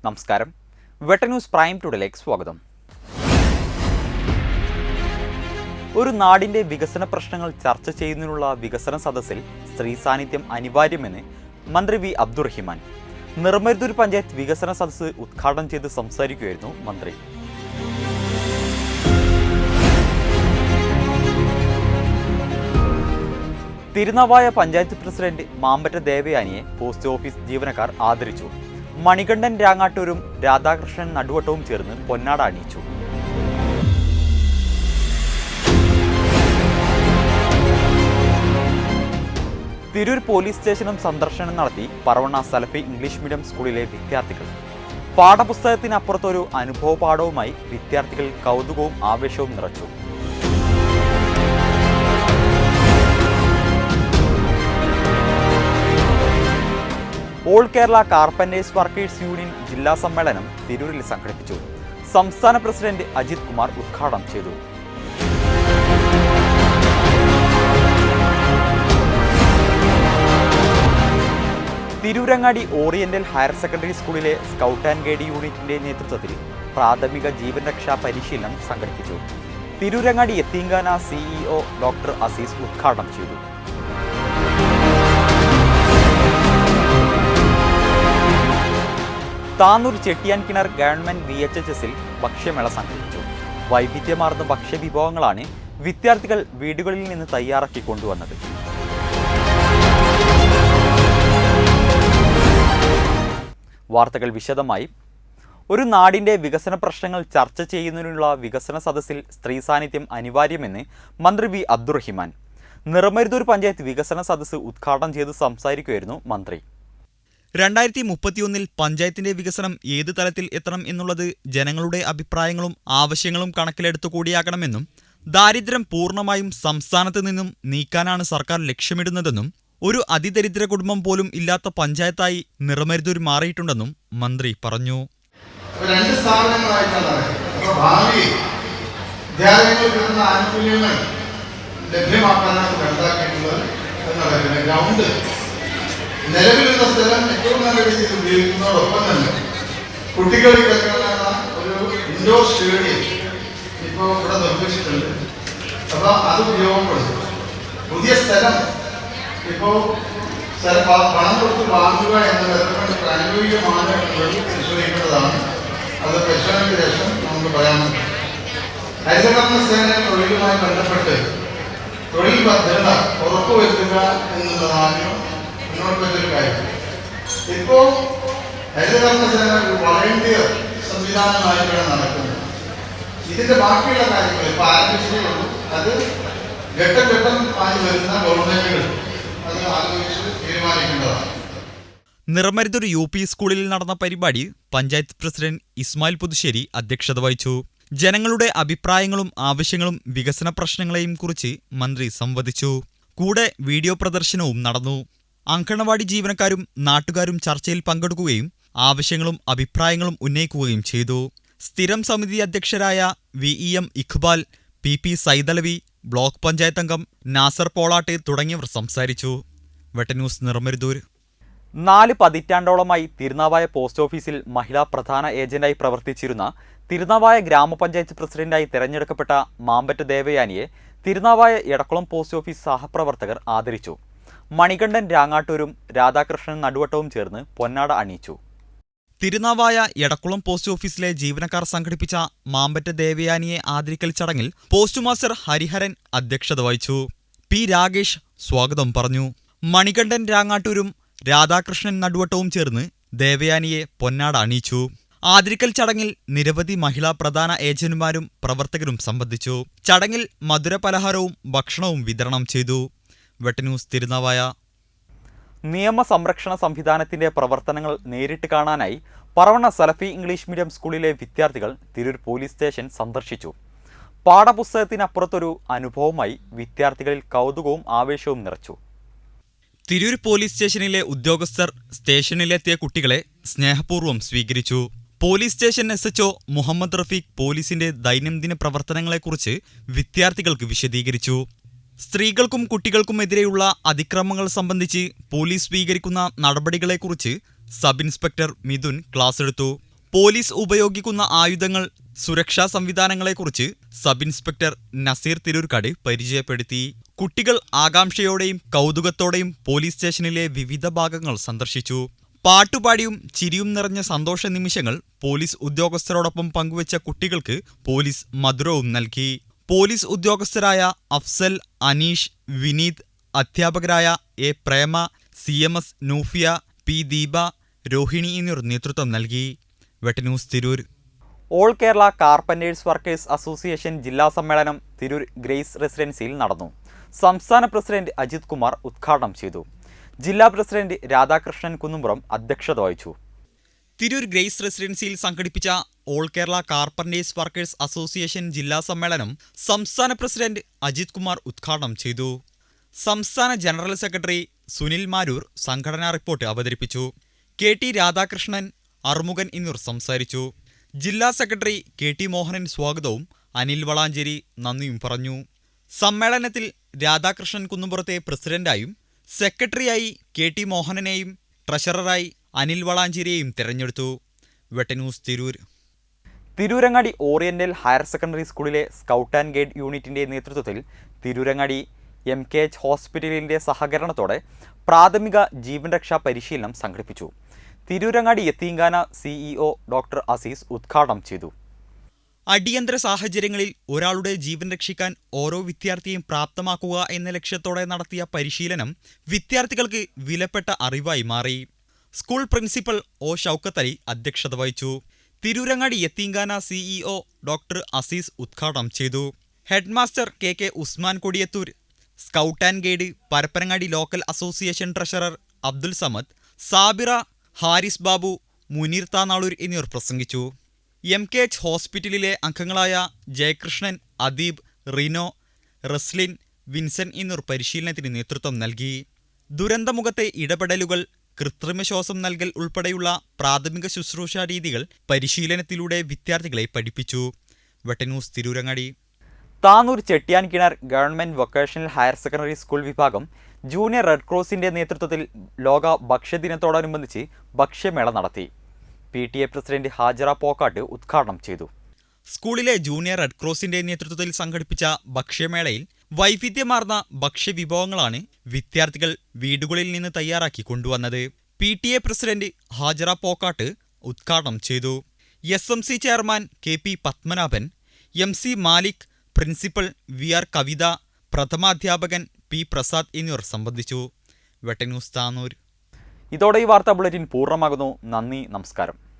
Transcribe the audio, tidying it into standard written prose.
നമസ്കാരം. വെട്ട news prime ടുഡേയിലേക്ക് സ്വാഗതം. ഒരു നാടിന്റെ വികസന പ്രശ്നങ്ങൾ ചർച്ച ചെയ്യുന്നതിനുള്ള വികസന സദസ്സിൽ സ്ത്രീ സാന്നിധ്യം അനിവാര്യമെന്ന് മന്ത്രി വി അബ്ദുറഹിമാൻ. നിർമരുതൂർ പഞ്ചായത്ത് വികസന സദസ്സ് ഉദ്ഘാടനം ചെയ്ത് സംസാരിക്കുകയായിരുന്നു മന്ത്രി. തിരുനാവായ പഞ്ചായത്ത് പ്രസിഡന്റ് മാമ്പറ്റ ദേവയാനിയെ പോസ്റ്റ് ഓഫീസ് ജീവനക്കാർ ആദരിച്ചു. മണികണ്ഠൻ രാങ്ങാട്ടൂരും രാധാകൃഷ്ണൻ നടുവട്ടവും ചേർന്ന് പൊന്നാട അണിയിച്ചു. തിരൂർ പോലീസ് സ്റ്റേഷനും സന്ദർശനം നടത്തി പറവണ്ണ സലഫി ഇംഗ്ലീഷ് മീഡിയം സ്കൂളിലെ വിദ്യാർത്ഥികൾ. പാഠപുസ്തകത്തിനപ്പുറത്തൊരു അനുഭവ പാഠവുമായി വിദ്യാർത്ഥികൾ കൗതുകവും ആവേശവും നിറച്ചു. All Kerala carpenters workers union ജില്ലാ സമ്മേളനം തിരൂരിൽ സംഘടിപ്പിച്ചു. സംസ്ഥാന പ്രസിഡന്റ് അജിത് കുമാർ ഉദ്ഘാടനം ചെയ്തു. തിരൂരങ്ങാടി ഓറിയന്റൽ ഹയർ സെക്കൻഡറി സ്കൂളിലെ സ്കൗട്ട് ആൻഡ് ഗൈഡ് യൂണിറ്റിന്റെ നേതൃത്വത്തിൽ പ്രാഥമിക ജീവൻ രക്ഷാ പരിശീലനം സംഘടിപ്പിച്ചു. തിരൂരങ്ങാടി യത്തീംഖാന സിഇഒ ഡോക്ടർ അസീസ് ഉദ്ഘാടനം ചെയ്തു. താനൂർ ചെട്ടിയാൻകിണർ ഗവൺമെന്റ് VHSൽ ഭക്ഷ്യമേള സംഘടിപ്പിച്ചു. വൈവിധ്യമാർന്ന ഭക്ഷ്യവിഭവങ്ങളാണ് വിദ്യാർത്ഥികൾ വീടുകളിൽ നിന്ന് തയ്യാറാക്കി കൊണ്ടുവന്നത്. വാർത്തകൾ വിശദമായി. ഒരു നാടിന്റെ വികസന പ്രശ്നങ്ങൾ ചർച്ച ചെയ്യുന്നതിനുള്ള വികസന സദസ്സിൽ സ്ത്രീ സാന്നിധ്യം അനിവാര്യമെന്ന് മന്ത്രി വി അബ്ദുറഹിമാൻ. നിർമരുതൂർ പഞ്ചായത്ത് വികസന സദസ്സ് ഉദ്ഘാടനം ചെയ്ത് സംസാരിക്കുകയായിരുന്നു മന്ത്രി. 2031 പഞ്ചായത്തിന്റെ വികസനം ഏത് തലത്തിൽ എത്തണം എന്നുള്ളത് ജനങ്ങളുടെ അഭിപ്രായങ്ങളും ആവശ്യങ്ങളും കണക്കിലെടുത്തു കൂടിയാകണമെന്നും ദാരിദ്ര്യം പൂർണ്ണമായും സംസ്ഥാനത്ത് നിന്നും നീക്കാനാണ് സർക്കാർ ലക്ഷ്യമിടുന്നതെന്നും ഒരു അതിദരിദ്ര കുടുംബം പോലും ഇല്ലാത്ത പഞ്ചായത്തായി നിർമരുതൂർ മാറിയിട്ടുണ്ടെന്നും മന്ത്രി പറഞ്ഞു. നിലവിലുള്ള സ്ഥലം ഏറ്റവും നല്ല രീതിയിൽ ഉപയോഗിക്കുന്നതോടൊപ്പം തന്നെ കുട്ടികൾ കളിക്കാനുള്ള ഒരു ഇൻഡോർ സ്റ്റേഡിയം ഇപ്പോൾ ഇവിടെ നിർമ്മിച്ചിട്ടുണ്ട്. അപ്പോൾ അത് ഉപയോഗപ്പെടുത്തും. പുതിയ സ്ഥലം ഇപ്പോൾ പണം കൊടുത്ത് വാങ്ങുക എന്ന തരത്തിൽ പ്രായോഗികമാണ് പരിശോധിക്കേണ്ടതാണ്. അത് പരിശോധനയ്ക്ക് ശേഷം നമുക്ക് പറയാനുണ്ട്. ഹരിതകർമ്മ സേന തൊഴിലുമായി ബന്ധപ്പെട്ട് തൊഴിൽ ഭദ്രത ഉറപ്പുവരുത്തുക എന്നുള്ളതാണ് മുന്നോട്ട് കാര്യം. ഇപ്പോ ഹരിതകർമ്മ സേന ഒരു വളണ്ടിയർ സംവിധാനമായിട്ടാണ് നടക്കുന്നത്. ഇതിന്റെ ബാക്കിയുള്ള കാര്യങ്ങൾ ഇപ്പൊ ആരംഭിച്ചിട്ടുള്ളൂ. അത് ഘട്ടം ഘട്ടമായി വരുന്ന ഗവൺമെന്റുകൾ അത് ആലോചിച്ച് തീരുമാനിക്കേണ്ടതാണ്. നിർമരുതൂർ UP സ്കൂളിൽ നടന്ന പരിപാടി പഞ്ചായത്ത് പ്രസിഡന്റ് ഇസ്മായിൽ പുതുശ്ശേരി അധ്യക്ഷത വഹിച്ചു. ജനങ്ങളുടെ അഭിപ്രായങ്ങളും ആവശ്യങ്ങളും വികസന പ്രശ്നങ്ങളെയും കുറിച്ച് മന്ത്രി സംവദിച്ചു. കൂടെ വീഡിയോ പ്രദർശനവും നടന്നു. അങ്കണവാടി ജീവനക്കാരും നാട്ടുകാരും ചർച്ചയിൽ പങ്കെടുക്കുകയും ആവശ്യങ്ങളും അഭിപ്രായങ്ങളും ഉന്നയിക്കുകയും ചെയ്തു. സ്ഥിരം സമിതി അധ്യക്ഷരായ VEM Iqbal, PP Saidalavi, block panchayat അംഗം നാസർ പോളാട്ട് തുടങ്ങിയവർ സംസാരിച്ചു. വെട്ട ന്യൂസ് നിർമരുതൂർ. 4 പതിറ്റാണ്ടോളമായി തിരുനാവായ പോസ്റ്റ് ഓഫീസിൽ മഹിളാ പ്രധാന ഏജന്റായി പ്രവർത്തിച്ചിരുന്ന തിരുനാവായ ഗ്രാമപഞ്ചായത്ത് പ്രസിഡന്റായി തെരഞ്ഞെടുക്കപ്പെട്ട മാമ്പറ്റ ദേവയാനിയെ തിരുനാവായ എടക്കുളം പോസ്റ്റ് ഓഫീസ് സഹപ്രവർത്തകർ ആദരിച്ചു. മണികണ്ഠൻ രാങ്ങാട്ടൂരും രാധാകൃഷ്ണൻ നടുവട്ടവും ചേർന്ന് പൊന്നാട അണിയിച്ചു. തിരുനാവായ എടക്കുളം പോസ്റ്റ് ഓഫീസിലെ ജീവനക്കാർ സംഘടിപ്പിച്ച മാമ്പറ്റ ദേവയാനിയെ ആദരിക്കൽ ചടങ്ങിൽ പോസ്റ്റ് മാസ്റ്റർ ഹരിഹരൻ അധ്യക്ഷത വഹിച്ചു. P രാഗേഷ് സ്വാഗതം പറഞ്ഞു. മണികണ്ഠൻ രാങ്ങാട്ടൂരും രാധാകൃഷ്ണൻ നടുവട്ടവും ചേർന്ന് ദേവയാനിയെ പൊന്നാട അണിയിച്ചു. ആദരിക്കൽ ചടങ്ങിൽ നിരവധി മഹിളാ പ്രധാന ഏജന്റുമാരും പ്രവർത്തകരും സംബന്ധിച്ചു. ചടങ്ങിൽ മധുരപലഹാരവും ഭക്ഷണവും വിതരണം ചെയ്തു. വെട്ട ന്യൂസ് തിരുനാവായ. നിയമസംരക്ഷണ സംവിധാനത്തിന്റെ പ്രവർത്തനങ്ങൾ നേരിട്ട് കാണാനായി പറവണ്ണ സലഫി ഇംഗ്ലീഷ് മീഡിയം സ്കൂളിലെ വിദ്യാർത്ഥികൾ തിരൂർ പോലീസ് സ്റ്റേഷൻ സന്ദർശിച്ചു. പാഠപുസ്തകത്തിനപ്പുറത്തൊരു അനുഭവമായി വിദ്യാർത്ഥികളിൽ കൗതുകവും ആവേശവും നിറച്ചു. തിരൂർ പോലീസ് സ്റ്റേഷനിലെ ഉദ്യോഗസ്ഥർ സ്റ്റേഷനിലെത്തിയ കുട്ടികളെ സ്നേഹപൂർവ്വം സ്വീകരിച്ചു. Police station SHO Muhammad Rafeeq പോലീസിന്റെ ദൈനംദിന പ്രവർത്തനങ്ങളെക്കുറിച്ച് വിദ്യാർത്ഥികൾക്ക് വിശദീകരിച്ചു. സ്ത്രീകൾക്കും കുട്ടികൾക്കുമെതിരെയുള്ള അതിക്രമങ്ങൾ സംബന്ധിച്ച് പോലീസ് സ്വീകരിക്കുന്ന നടപടികളെക്കുറിച്ച് സബ് ഇൻസ്പെക്ടർ മിഥുൻ ക്ലാസ് എടുത്തു. പോലീസ് ഉപയോഗിക്കുന്ന ആയുധങ്ങൾ, സുരക്ഷാ സംവിധാനങ്ങളെക്കുറിച്ച് സബ് ഇൻസ്പെക്ടർ നസീർ തിരൂർക്കാട് പരിചയപ്പെടുത്തി. കുട്ടികൾ ആകാംക്ഷയോടെയും കൗതുകത്തോടെയും പോലീസ് സ്റ്റേഷനിലെ വിവിധ ഭാഗങ്ങൾ സന്ദർശിച്ചു. പാട്ടുപാടിയും ചിരിയും നിറഞ്ഞ സന്തോഷ നിമിഷങ്ങൾ പോലീസ് ഉദ്യോഗസ്ഥരോടൊപ്പം പങ്കുവച്ച കുട്ടികൾക്ക് പോലീസ് മധുരവും നൽകി. പോലീസ് ഉദ്യോഗസ്ഥരായ അഫ്സൽ, അനീഷ്, വിനീത്, അധ്യാപകരായ A. Prema, CMS നൂഫിയ, P. Deepa, Rohini എന്നിവർ നേതൃത്വം നൽകി. വെട്ടന്യൂസ് Tirur. All Kerala carpenters workers association ജില്ലാ സമ്മേളനം തിരൂർ ഗ്രേസ് റെസിഡൻസിയിൽ നടന്നു. സംസ്ഥാന പ്രസിഡന്റ് അജിത് കുമാർ ഉദ്ഘാടനം ചെയ്തു. ജില്ലാ പ്രസിഡന്റ് രാധാകൃഷ്ണൻ കുന്നുംപുറം അധ്യക്ഷത വഹിച്ചു. തിരൂർ ഗ്രേസ് റെസിഡൻസിയിൽ സംഘടിപ്പിച്ച all Kerala carpenters workers association ജില്ലാ സമ്മേളനം സംസ്ഥാന പ്രസിഡന്റ് അജിത് കുമാർ ഉദ്ഘാടനം ചെയ്തു. സംസ്ഥാന ജനറൽ സെക്രട്ടറി സുനിൽ മാരൂർ സംഘടനാ റിപ്പോർട്ട് അവതരിപ്പിച്ചു. KT രാധാകൃഷ്ണൻ, അറുമുഖൻ എന്നിവർ സംസാരിച്ചു. ജില്ലാ സെക്രട്ടറി KT മോഹനൻ സ്വാഗതവും അനിൽ വളാഞ്ചേരി നന്ദിയും പറഞ്ഞു. സമ്മേളനത്തിൽ രാധാകൃഷ്ണൻ കുന്നുംപുറത്തെ പ്രസിഡന്റായും സെക്രട്ടറിയായി KT മോഹനനെയും ട്രഷററായി അനിൽ വളാഞ്ചേരിയെയും തെരഞ്ഞെടുത്തു. വെട്ടന്യൂസ് Tirur. Tirurangadi oriental higher secondary സ്കൂളിലെ സ്കൗട്ട് ആൻഡ് ഗൈഡ് യൂണിറ്റിന്റെ നേതൃത്വത്തിൽ തിരൂരങ്ങാടി MKH ഹോസ്പിറ്റലിന്റെ സഹകരണത്തോടെ പ്രാഥമിക ജീവൻ രക്ഷാ പരിശീലനം സംഘടിപ്പിച്ചു. തിരൂരങ്ങാടി യത്തീംഖാന CEO ഡോക്ടർ അസീസ് ഉദ്ഘാടനം ചെയ്തു. അടിയന്തര സാഹചര്യങ്ങളിൽ ഒരാളുടെ ജീവൻ രക്ഷിക്കാൻ ഓരോ വിദ്യാർത്ഥിയെയും പ്രാപ്തമാക്കുക എന്ന ലക്ഷ്യത്തോടെ നടത്തിയ പരിശീലനം വിദ്യാർത്ഥികൾക്ക് വിലപ്പെട്ട അറിവായി മാറി. School principal O. Shoukath Ali അധ്യക്ഷത വഹിച്ചു. തിരൂരങ്ങാടി യത്തീംഖാന CEO ഡോക്ടർ അസീസ് ഉദ്ഘാടനം ചെയ്തു. Headmaster KK Usman Kodiyathur, scout and guide Parappanangadi local association treasurer Abdul Samad, Sabira, Haris Babu, Muneer Tanalur എന്നിവർ പ്രസംഗിച്ചു. MKH ഹോസ്പിറ്റലിലെ അംഗങ്ങളായ ജയകൃഷ്ണൻ, അദീബ്, റിനോ, റസ്ലിൻ, വിൻസൻ എന്നിവർ പരിശീലനത്തിന് നേതൃത്വം നൽകി. ദുരന്തമുഖത്തെ ഇടപെടലുകൾ, കൃത്രിമ ശ്വാസം നൽകൽ ഉൾപ്പെടെയുള്ള പ്രാഥമിക ശുശ്രൂഷ രീതികൾ പരിശീലനത്തിലൂടെ വിദ്യാർത്ഥികളെ പഠിപ്പിച്ചു. വെട്ടന്യൂസ് Tirurangadi. Tanur Chettiyankinar government vocational higher secondary school വിഭാഗം ജൂനിയർ റെഡ് ക്രോസിന്റെ നേതൃത്വത്തിൽ ലോക ഭക്ഷ്യദിനത്തോടനുബന്ധിച്ച് ഭക്ഷ്യമേള നടത്തി. PTA പ്രസിഡന്റ് ഹാജറ പോക്കാട്ട് ഉദ്ഘാടനം ചെയ്തു. സ്കൂളിലെ ജൂനിയർ റെഡ് ക്രോസിന്റെ നേതൃത്വത്തിൽ സംഘടിപ്പിച്ച ഭക്ഷ്യമേളയിൽ വൈവിധ്യമാർന്ന ഭക്ഷ്യവിഭവങ്ങളാണ് വിദ്യാർത്ഥികൾ വീടുകളിൽ നിന്ന് തയ്യാറാക്കി കൊണ്ടുവന്നത്. PTA പ്രസിഡന്റ് ഹാജറ പോക്കാട്ട് ഉദ്ഘാടനം ചെയ്തു. SMC chairman KP Padmanabhan, MC Malik, principal VR കവിത, പ്രഥമാധ്യാപകൻ P പ്രസാദ് എന്നിവർ സംബന്ധിച്ചു. വെട്ടന്യൂസ് താനൂർ. ഇതോടെ ഈ വാർത്താ ബുള്ളറ്റിൻ പൂർണ്ണമാകുന്നു. നന്ദി, നമസ്കാരം.